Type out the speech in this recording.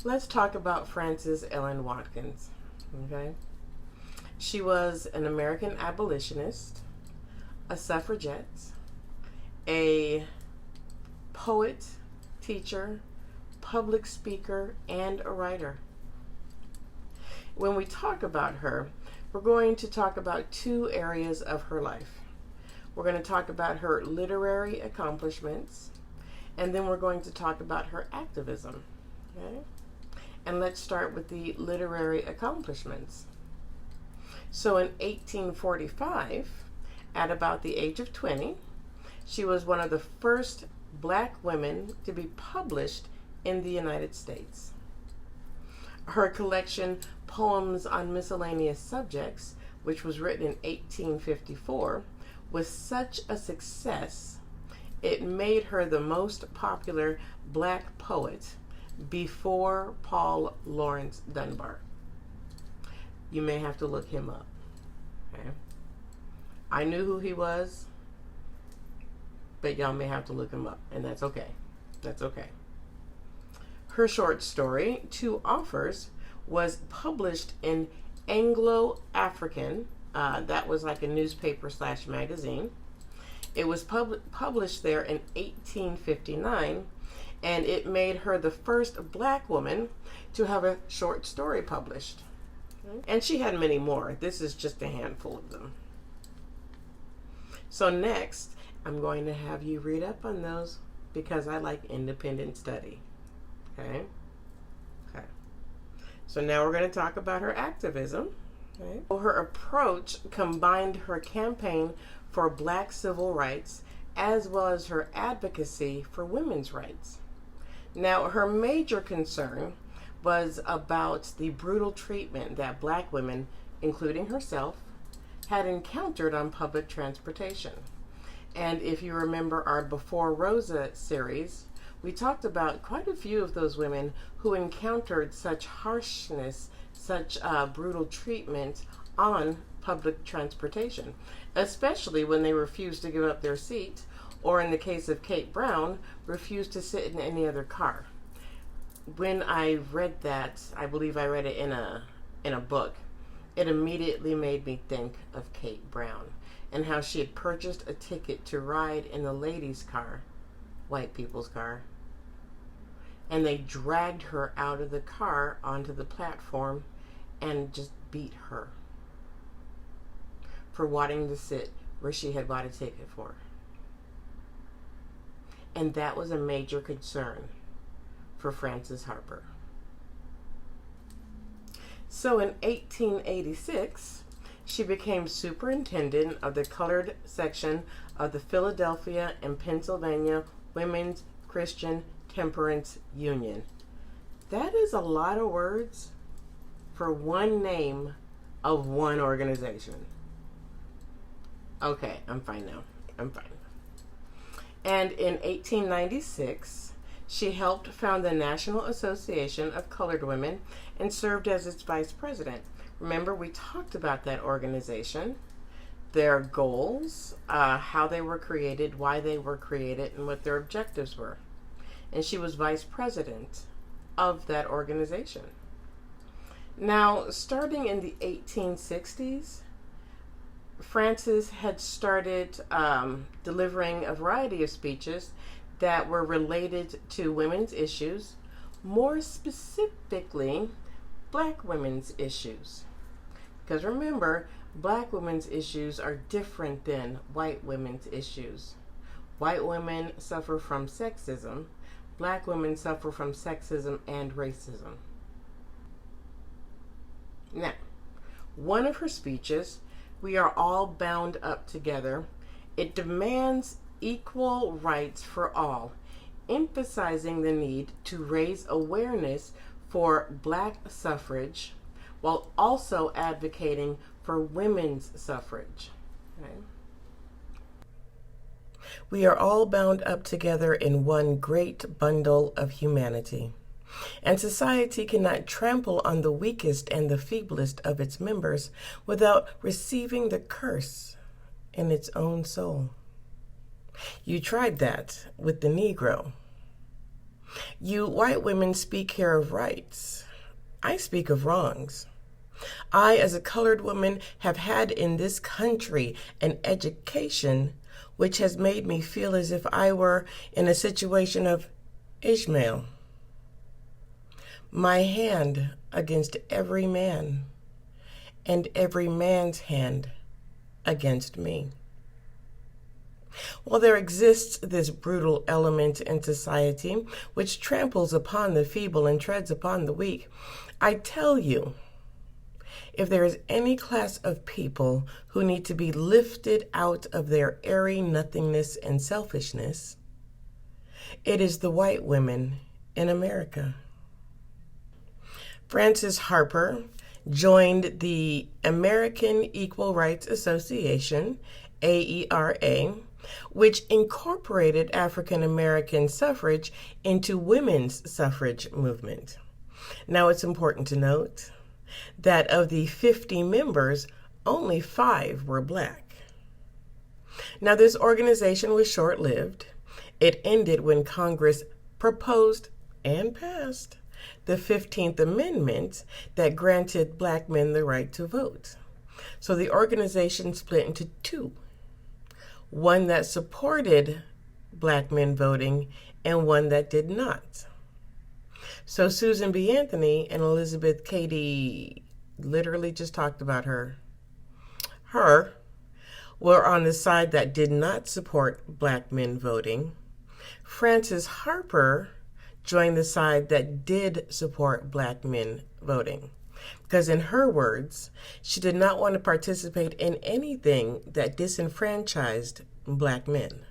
Let's talk about Frances Ellen Watkins. Okay. She was an American abolitionist, a suffragette, a poet, teacher, public speaker, and a writer. When we talk about her, we're going to talk about two areas of her life. We're going to talk about her literary accomplishments, and then we're going to talk about her activism. Okay? And let's start with the literary accomplishments. So in 1845, at about the age of 20, she was one of the first black women to be published in the United States. Her collection, Poems on Miscellaneous Subjects, which was written in 1854, was such a success, it made her the most popular black poet before Paul Laurence Dunbar. You may have to look him up. Okay? I knew who he was, but y'all may have to look him up, and that's okay. That's okay. Her short story, Two Offers, was published in Anglo-African. That was like a newspaper / magazine. It was published there in 1859, and it made her the first black woman to have a short story published. And she had many more. This is just a handful of them. So next, I'm going to have you read up on those because I like independent study. Okay? Okay. So now we're going to talk about her activism. Okay. Her approach combined her campaign for black civil rights as well as her advocacy for women's rights. Now, her major concern was about the brutal treatment that black women, including herself, had encountered on public transportation. And if you remember our Before Rosa series, we talked about quite a few of those women who encountered such harshness, such brutal treatment on public transportation, especially when they refused to give up their seat, or in the case of Kate Brown, refused to sit in any other car. When I read that, I believe I read it in a book, it immediately made me think of Kate Brown and how she had purchased a ticket to ride in the ladies' car, white people's car, and they dragged her out of the car onto the platform and just beat her for wanting to sit where she had bought a ticket for. And that was a major concern for Frances Harper. So in 1886, she became superintendent of the colored section of the Philadelphia and Pennsylvania Women's Christian Temperance Union. That is a lot of words for one name of one organization. Okay, I'm fine now. I'm fine. And in 1896, she helped found the National Association of Colored Women and served as its vice president. Remember, we talked about that organization, their goals, how they were created, why they were created, and what their objectives were. And she was vice president of that organization. Now, starting in the 1860s, Frances had started delivering a variety of speeches that were related to women's issues, more specifically, black women's issues. Because remember, black women's issues are different than white women's issues. White women suffer from sexism. Black women suffer from sexism and racism. Now, one of her speeches, "We Are All Bound Up Together," it demands equal rights for all, emphasizing the need to raise awareness for black suffrage while also advocating for women's suffrage. Okay. We are all bound up together in one great bundle of humanity, and society cannot trample on the weakest and the feeblest of its members without receiving the curse in its own soul. You tried that with the Negro. You white women speak here of rights. I speak of wrongs. I, as a colored woman, have had in this country an education which has made me feel as if I were in a situation of Ishmael. My hand against every man, and every man's hand against me. While there exists this brutal element in society which tramples upon the feeble and treads upon the weak, I tell you, if there is any class of people who need to be lifted out of their airy nothingness and selfishness, it is the white women in America. Frances Harper joined the American Equal Rights Association, AERA, which incorporated African American suffrage into women's suffrage movement. Now, it's important to note that of the 50 members, only 5 were Black. Now, this organization was short-lived. It ended when Congress proposed and passed the 15th Amendment that granted Black men the right to vote. So the organization split into 2. One that supported Black men voting and one that did not. So Susan B. Anthony and Elizabeth Cady, literally just talked about her, were on the side that did not support Black men voting. Frances Harper joined the side that did support Black men voting. Because in her words, she did not want to participate in anything that disenfranchised Black men.